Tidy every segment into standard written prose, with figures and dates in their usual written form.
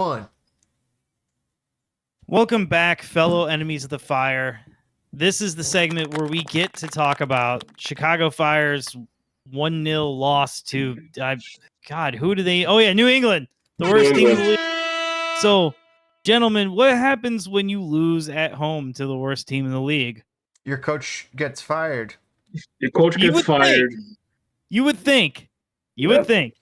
One. Welcome back, fellow enemies of the fire. This is the segment where we get to talk about Chicago Fire's 1-0 loss to God, who do they? Oh yeah, New England, the worst team in the league. So, gentlemen, what happens when you lose at home to the worst team in the league? Your coach gets fired. Your coach gets fired. You would think. Would think.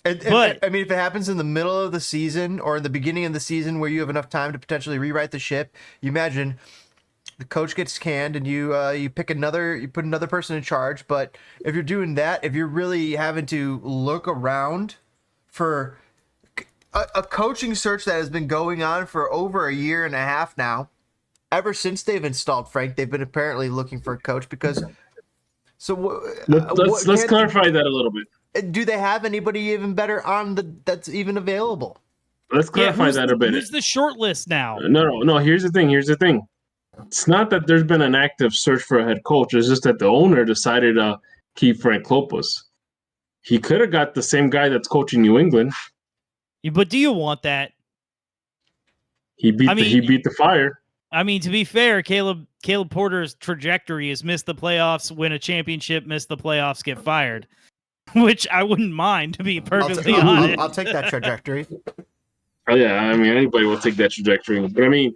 But I mean, if it happens in the middle of the season or in the beginning of the season where you have enough time to potentially rewrite the ship, you imagine the coach gets canned and you put another person in charge. But if you're doing that, if you're really having to look around for a coaching search that has been going on for over a year and a half now, ever since they've installed Frank, they've been apparently looking for a coach because. So let's clarify that a little bit. Do they have anybody even better that's even available? Let's clarify that a bit. Who's the short list now? No. Here's the thing. It's not that there's been an active search for a head coach. It's just that the owner decided to keep Frank Klopas. He could have got the same guy that's coaching New England. But do you want that? He beat the Fire. I mean, to be fair, Caleb Porter's trajectory is miss the playoffs, win a championship, miss the playoffs, get fired. Which I wouldn't mind, to be perfectly honest. I'll take that trajectory. Oh yeah, I mean anybody will take that trajectory. But I mean,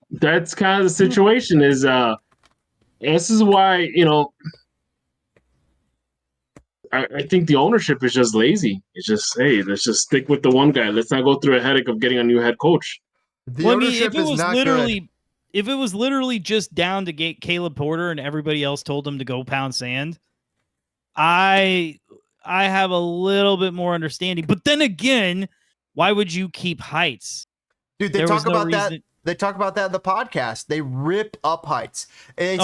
that's kind of the situation. Is this is why I think the ownership is just lazy. It's just let's just stick with the one guy. Let's not go through a headache of getting a new head coach. If it was literally just down to get Caleb Porter and everybody else told him to go pound sand, I have a little bit more understanding. But then again, why would you keep Heights? Dude, they talk about that. They talk about that in the podcast. They rip up Heights. And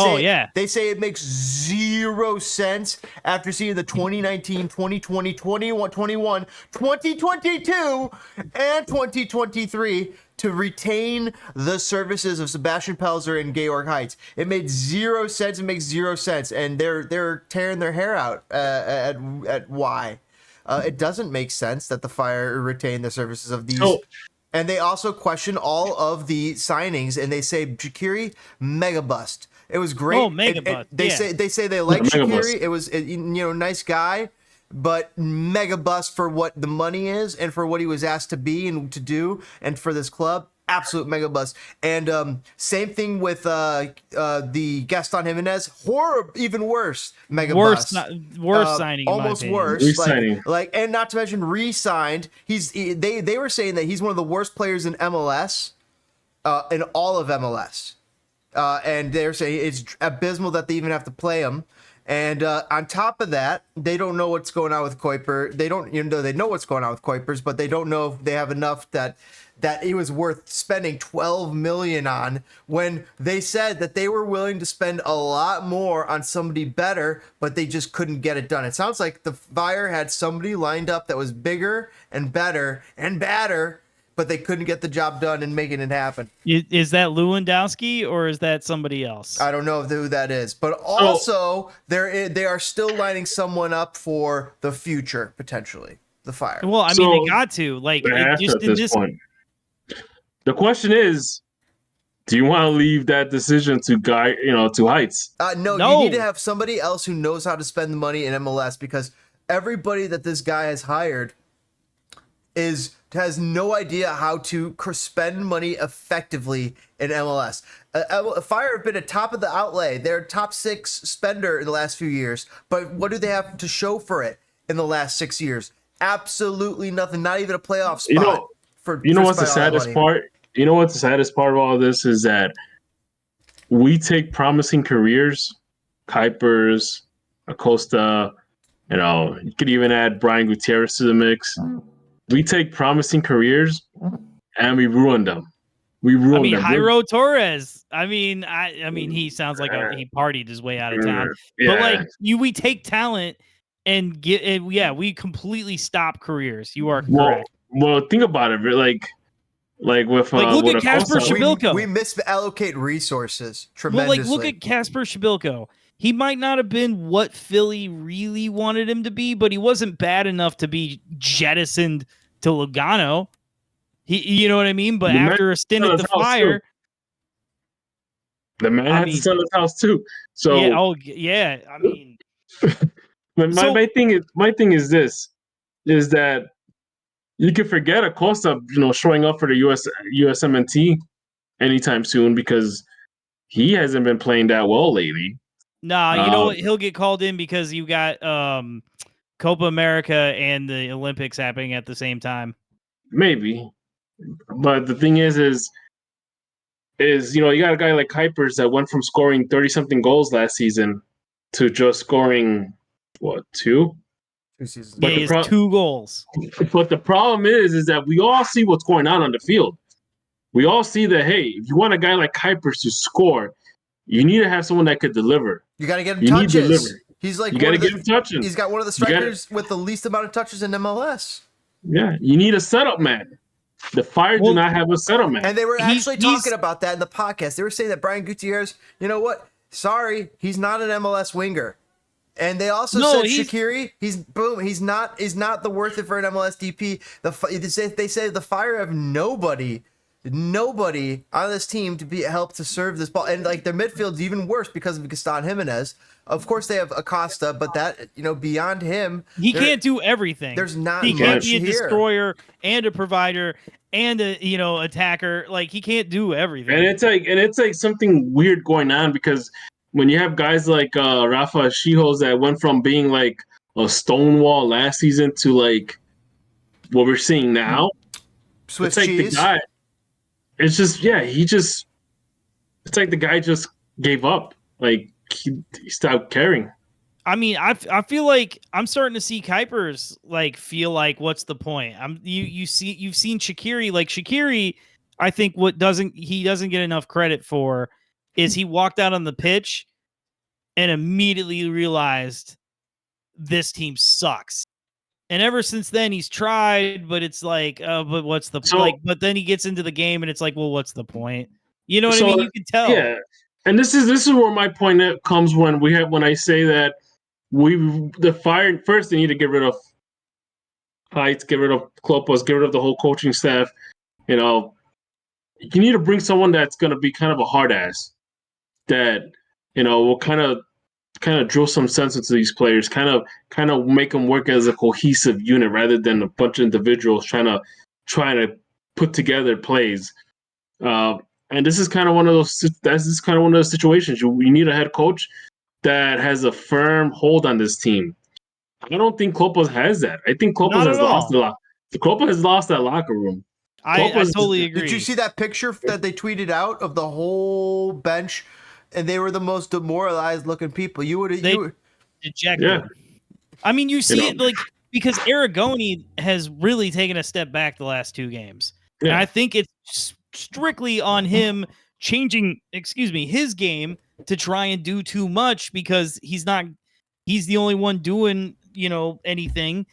they say it makes zero sense after seeing the 2019, 2020, 21, 2022, and 2023 to retain the services of Sebastian Pelzer and Georg Heights. It made zero sense. It makes zero sense. And they're tearing their hair out at why. It doesn't make sense that the Fire retain the services of these. And they also question all of the signings, and they say Jaciri mega bust. It was great. Oh, mega bust. They say they like Jaciri. It was nice guy, but mega bust for what the money is and for what he was asked to be and to do, and for this club. Absolute mega bust. And same thing with the Gaston Jimenez. Even worse. Mega bust. Worse signing. Almost worse. Re-signing. And not to mention re-signed. They were saying that he's one of the worst players in MLS, in all of MLS. And they're saying it's abysmal that they even have to play him. And on top of that, they don't know what's going on with Kuiper. They know what's going on with Kuipers, but they don't know if they have enough that it was worth spending $12 million on, when they said that they were willing to spend a lot more on somebody better, but they just couldn't get it done. It sounds like the Fire had somebody lined up that was bigger and better and badder, but they couldn't get the job done and making it happen. Is that Lewandowski or is that somebody else? I don't know who that is, but also they are still lining someone up for the future, potentially, the Fire. Well, I mean, they got to. Point. The question is, do you want to leave that decision to Heights? No, you need to have somebody else who knows how to spend the money in MLS, because everybody that this guy has hired has no idea how to spend money effectively in MLS. Fire have been at top of the outlay. They're top 6 spender in the last few years, but what do they have to show for it in the last 6 years? Absolutely nothing. Not even a playoff spot. What's the saddest part? You know what's the saddest part of all this is that we take promising careers, Kuipers, Acosta, you could even add Brian Gutierrez to the mix. We take promising careers and we ruin them. them. Jairo Torres. I mean, he sounds like he partied his way out of town. Yeah. But we take talent and we completely stop careers. You are correct. Well, think about it. Look at Kasper Shabilko. We misallocate resources tremendously. Look at Kasper Shabilko. He might not have been what Philly really wanted him to be, but he wasn't bad enough to be jettisoned to Lugano. You know what I mean? But The man after a stint had at to the sell his house, Fire, too. The man I had to mean, sell his house too. So yeah, yeah. I mean, my thing is this: is that you can forget Acosta, showing up for the USMNT anytime soon because he hasn't been playing that well lately. nah, you know what? He'll get called in because you got Copa America and the Olympics happening at the same time. Maybe, but the thing is you got a guy like Kuipers that went from scoring 30-something goals last season to just scoring what, 2? 2 seasons. Yeah, he has 2 goals. But the problem is that we all see what's going on the field. We all see that, hey, if you want a guy like Kuipers to score, you need to have someone that could deliver. You got to get him You need to touches. deliver. He's like You got to get him touching. He's got one of the strikers with the least amount of touches in MLS. Yeah, you need a setup man. The Fire do not have a setup man. And they were actually talking about that in the podcast. They were saying that Brian Gutierrez, you know what? Sorry, he's not an MLS winger. And they also said Shaqiri, he's not the worth it for an MLS DP. They say the Fire have nobody on this team to help to serve this ball, and like their midfield's even worse because of Gaston Jimenez. Of course, they have Acosta, but that beyond him, he can't do everything. There's not. He can't be a here. destroyer and a provider and a attacker. Like he can't do everything. And it's like something weird going on because when you have guys like Rafa Shihos that went from being like a stonewall last season to like what we're seeing now, Swiss it's like cheese. The guy. It's just it's like the guy just gave up. Like he stopped caring. I mean, I feel like I'm starting to see Kuipers like feel like what's the point? You've seen Shaqiri. Like Shaqiri, I think he doesn't get enough credit for is he walked out on the pitch and immediately realized this team sucks. And ever since then, he's tried, but it's like, but what's the point? But then he gets into the game, and it's like, well, what's the point? You know what I mean? You can tell. Yeah, and this is where my point comes when I say that the Fire first they need to get rid of Heights, get rid of Klopas, get rid of the whole coaching staff. You need to bring someone that's going to be kind of a hard ass that will kind of drill some sense into these players, kind of make them work as a cohesive unit rather than a bunch of individuals trying to put together plays. And this is kind of one of those. This is kind of one of those situations. You need a head coach that has a firm hold on this team. I don't think Klopas has that. I think Klopas has lost a lot. Klopas has lost that locker room. I totally agree. Did you see that picture that they tweeted out of the whole bench? And they were the most demoralized looking people. You would dejected. Yeah. I mean, you see it like because Aragoni has really taken a step back the last 2 games. Yeah. And I think it's strictly on him changing, his game to try and do too much because he's the only one doing, anything.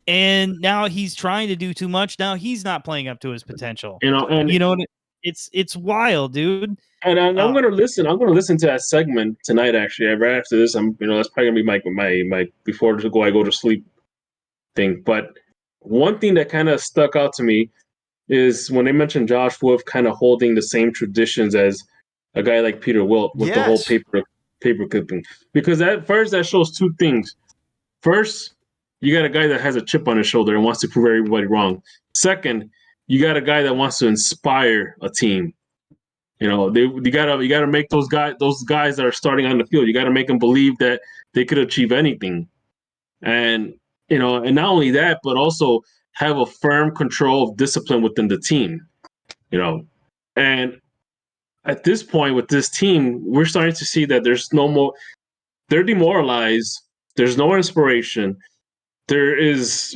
And now he's trying to do too much. Now he's not playing up to his potential. It's wild, dude. And I'm gonna listen. I'm gonna listen to that segment tonight. Actually, right after this, that's probably gonna be my before I go to sleep thing. But one thing that kind of stuck out to me is when they mentioned Josh Wolf kind of holding the same traditions as a guy like Peter Wilt with the whole paper clipping. Because that shows 2 things. First, you got a guy that has a chip on his shoulder and wants to prove everybody wrong. Second, you got a guy that wants to inspire a team. You gotta make those guys that are starting on the field. You gotta make them believe that they could achieve anything, and and not only that, but also have a firm control of discipline within the team. And at this point with this team, we're starting to see that there's no more. They're demoralized. There's no inspiration. There is,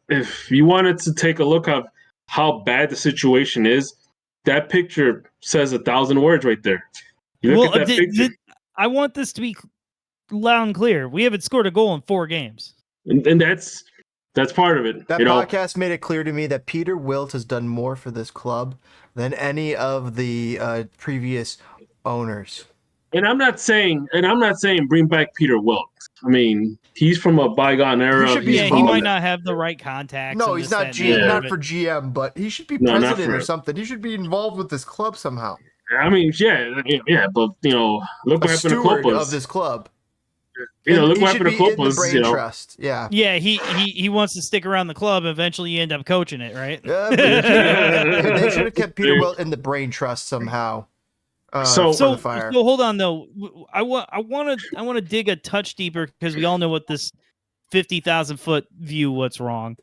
if you wanted to take a look at how bad the situation is. That picture says 1,000 words right there. You look at that picture. I want this to be loud and clear. We haven't scored a goal in 4 games. And that's part of it. That podcast made it clear to me that Peter Wilt has done more for this club than any of the previous owners. And I'm not saying bring back Peter Wilkes. I mean, he's from a bygone era. should be Yeah, he involved. might not have the right contacts. No, and he's this, not that, and the other, not but- for GM, but he should be No, not president for or it. something. He should be involved with this club somehow. I mean, yeah, but look A what happened to steward Klopas. of this club. Look he what should happened to be in the Klopas. brain trust. Yeah. Yeah, he wants to stick around the club. Eventually, you end up coaching it, right? Yeah, but they should have kept Peter Wilt in the brain trust somehow. So- for the Fire. So hold on though. I want to dig a touch deeper because we all know what this 50,000-foot view what's wrong.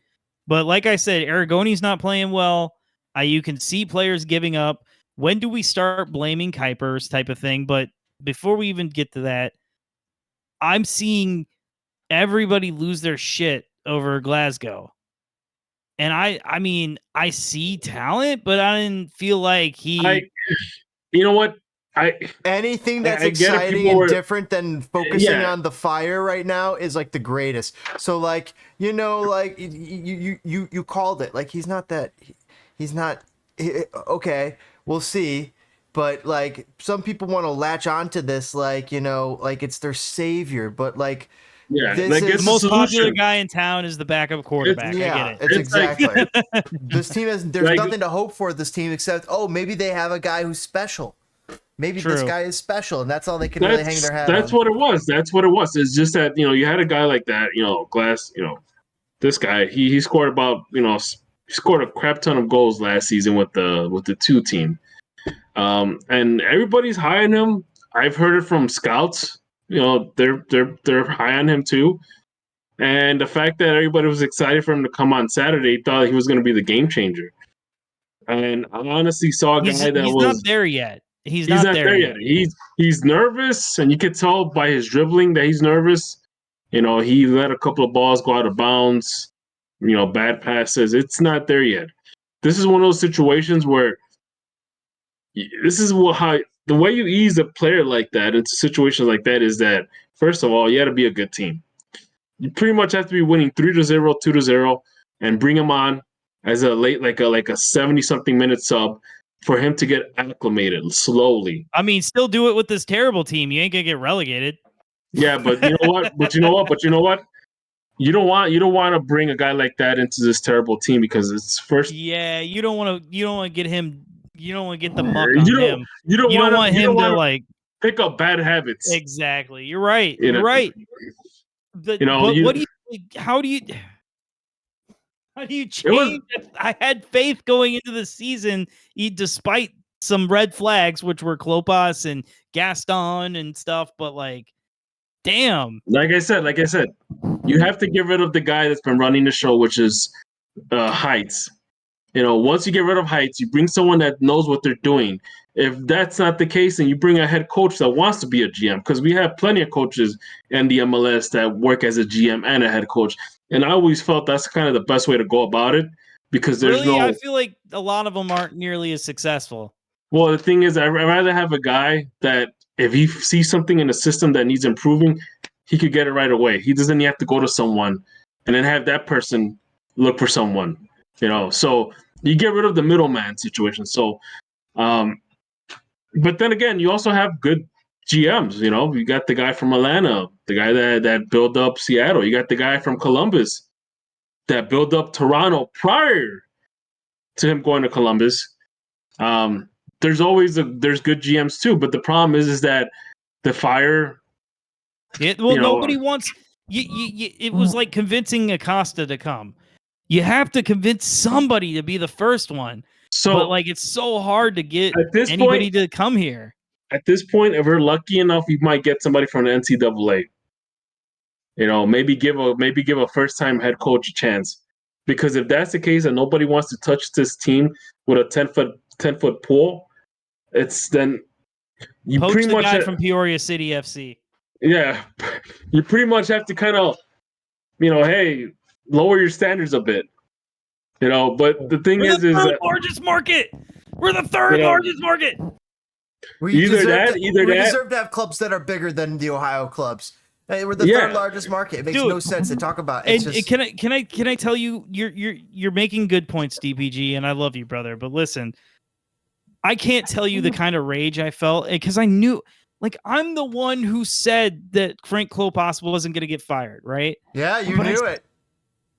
But like I said, Aragoni's not playing well. You can see players giving up. When do we start blaming Kuipers type of thing? But before we even get to that, I'm seeing everybody lose their shit over Glasgow. And I mean, I see talent, but I didn't feel like he... You know what? Anything that's I get it, exciting people and were- different than focusing Yeah. on the Fire right now is like the greatest. So like, like you called it. Like he's not okay, we'll see. But like some people want to latch onto this like, like it's their savior, but like Yeah, this like is- it's The most the popular solution. guy in town is the backup quarterback. yeah, I get it. it's It's like- exactly. This team there's Like- nothing to hope for this team except maybe they have a guy who's special. Maybe this True. guy is special, and that's all they can really hang their hat That's on. what it was. That's what it was. It's just that you had a guy like that. Glass. This guy. He scored about he scored a crap ton of goals last season with the 2 team. And everybody's high on him. I've heard it from scouts. They're high on him too. And the fact that everybody was excited for him to come on Saturday, thought he was going to be the game changer. And I honestly saw a guy He's that not was there yet. He's not not there yet. He's nervous, and you can tell by his dribbling that he's nervous. He let a couple of balls go out of bounds. Bad passes. It's not there yet. This is one of those situations where this is how the way you ease a player like that into situations like that is that first of all, you got to be a good team. You pretty much have to be winning 3-0, 2-0, and bring him on as a late like a 70-something minute sub for him to get acclimated slowly. I mean, still do it with this terrible team. You ain't gonna get relegated. Yeah, but you know what? But you know what? You don't want to bring a guy like that into this terrible team because it's first. Yeah, you don't want to get him. You don't want to get the muck on You him. You don't want him to like pick up bad habits. exactly. You're right. You You're know, right. But what do you? How do you change? I had faith going into the season, despite some red flags, which were Klopas and Gaston and stuff. But like, damn. Like I said, you have to get rid of the guy that's been running the show, which is Heights. Once you get rid of Heights, you bring someone that knows what they're doing. If that's not the case, then you bring a head coach that wants to be a GM, because we have plenty of coaches in the MLS that work as a GM and a head coach. And I always felt that's kind of the best way to go about it, because there's really, I feel like a lot of them aren't nearly as successful. Well, the thing is, I'd rather have a guy that if he sees something in the system that needs improving, he could get it right away. He doesn't have to go to someone and then have that person look for someone, So you get rid of the middleman situation. So, but then again, you also have good GMs. You got the guy from Atlanta, the guy that built up Seattle. You got the guy from Columbus that built up Toronto prior to him going to Columbus. There's good GMs too, but the problem is that the Fire. Nobody wants. It was like convincing Acosta to come. You have to convince somebody to be the first one. But like, it's so hard to get anybody to come here. At this point, if we're lucky enough, we might get somebody from the NCAA. Maybe give a first-time head coach a chance. Because if that's the case and nobody wants to touch this team with a 10-foot pole, it's then you Poach pretty the much guy from Peoria City FC. Yeah, you pretty much have to kind of, hey, lower your standards a bit. But the thing We're is the third that largest market. We're the third largest market. We Either we that- deserve to have clubs that are bigger than the Ohio clubs. Hey, we're the Yeah. third largest market. It makes Dude. no sense to talk about. It's And just, can I tell you, you're making good points, DPG, and I love you, brother. But listen, I can't tell you the kind of rage I felt because I knew, Like, I'm the one who said that Frank Klopas wasn't going to get fired, right? Yeah, you knew it.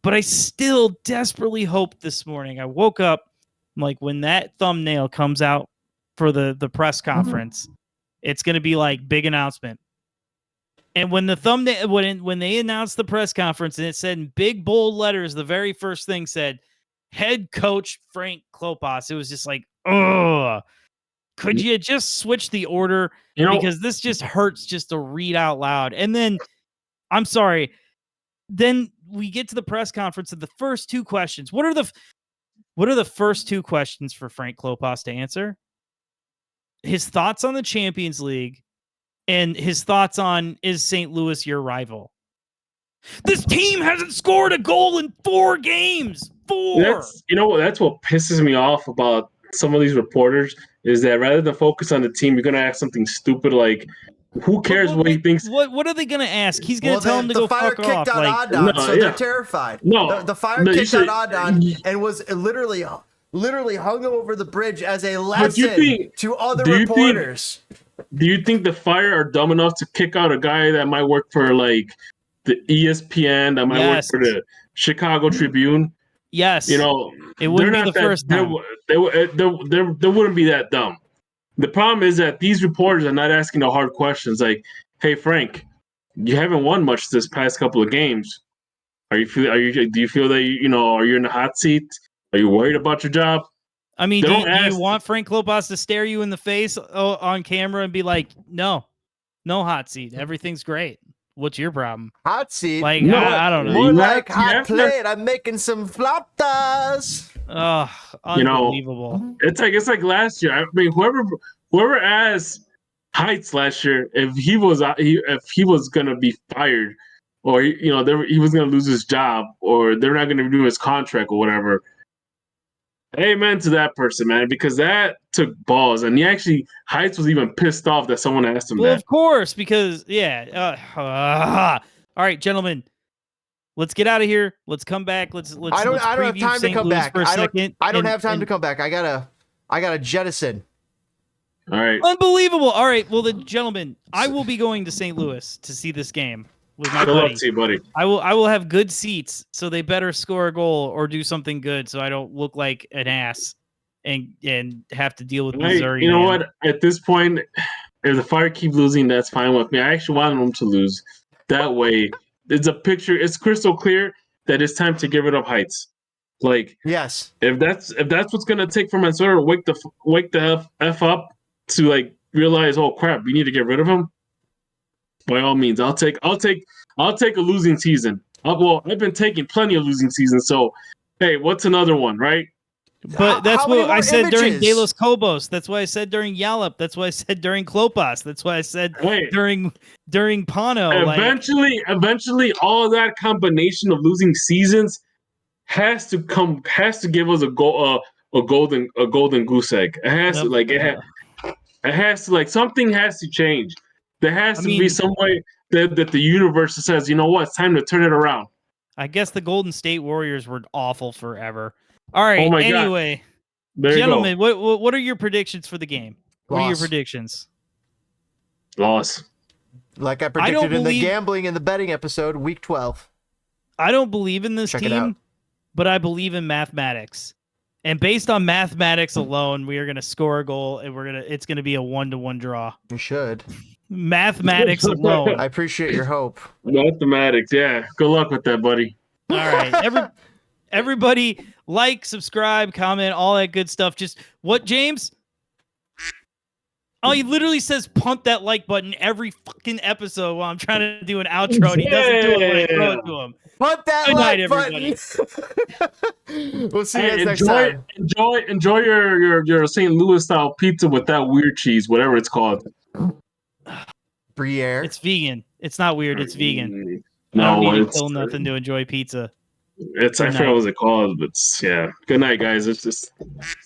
But I still desperately hope this morning. I woke up, like, when that thumbnail comes out for the press conference, it's going to be like big announcement. And when the thumbnail, when they announced the press conference and it said in big bold letters, the very first thing said head coach Frank Klopas. It was just like, ugh. Could you just switch the order? Because this just hurts just to read out loud. And then, I'm sorry, then we get to the press conference and the first two questions. What are the first two questions for Frank Klopas to answer? His thoughts on the Champions League and his thoughts on, is St. Louis your rival? This team hasn't scored a goal in 4 games. 4. That's what pisses me off about some of these reporters is that rather than focus on the team, you're gonna ask something stupid like, "Who cares what he thinks?" What are they gonna ask? He's gonna tell them to go fuck off. Like, they're terrified. The Fire kicked out Adon and was literally hung over the bridge as a lesson to other reporters. Do you think the Fire are dumb enough to kick out a guy that might work for like the ESPN, that might work for the Chicago Tribune? Yes. You know, it wouldn't be the first time. They wouldn't be that dumb. The problem is that these reporters are not asking the hard questions like, "Hey Frank, you haven't won much this past couple of games. Do you feel that are you in the hot seat? Are you worried about your job?" I mean, do you want Frank Klopas to stare you in the face on camera and be like, no hot seat. Everything's great. What's your problem? Hot seat? Like, no, I don't know. More like hot plate. I'm making some flautas. Oh, unbelievable. It's like last year. I mean, whoever asked Heights last year if he was gonna be fired, or he was gonna lose his job, or they're not gonna renew his contract or whatever. Amen to that person, man, because that took balls, and Heights was even pissed off that someone asked him that. Well, of course, because all right, gentlemen, let's get out of here. Let's come back. Let's. I don't have time to come back. I don't have time to come back. I gotta jettison. All right. Unbelievable. All right. Well, then, gentlemen, I will be going to St. Louis to see this game with my buddy. Good luck, buddy. I will have good seats, so they better score a goal or do something good, so I don't look like an ass and have to deal with Missouri. You know what? At this point, if the Fire keep losing, that's fine with me. I actually want them to lose. That way, it's a picture. It's crystal clear that it's time to get rid of Heights. Like, yes, if that's what's gonna take for Minnesota to wake the f up to like realize, oh crap, we need to get rid of him. By all means, I'll take a losing season. I've been taking plenty of losing seasons, so hey, what's another one, right? But that's what I said during De Los Cobos. That's what I said during Yallop. That's what I said during Klopas. That's what I said during Pano. Eventually, all that combination of losing seasons has to give us a golden goose egg. It has to it has to something has to change. There has to be some way that the universe says, you know what, it's time to turn it around. I guess the Golden State Warriors were awful forever. All right. Oh my anyway, gentlemen, what are your predictions for the game? What are your predictions? Loss. Like I predicted in the gambling and the betting episode, week 12. I don't believe in this team, but I believe in mathematics. And based on mathematics alone, we are going to score a goal, and it's going to be a 1-1 draw. You should. Mathematics alone. I appreciate your hope. Mathematics, yeah. Good luck with that, buddy. All right. Everybody, like, subscribe, comment, all that good stuff. Just what, James? Oh, he literally says pump that like button every fucking episode while I'm trying to do an outro, and he doesn't do it when I throw it to him. Pump that like button. We'll see you guys next time. Enjoy your St. Louis style pizza with that weird cheese, whatever it's called. Gruyere. It's vegan. It's not weird. It's vegan. No, I don't need to kill nothing to enjoy pizza. I forgot what it's called, but yeah. Good night, guys. It's just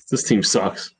this team sucks.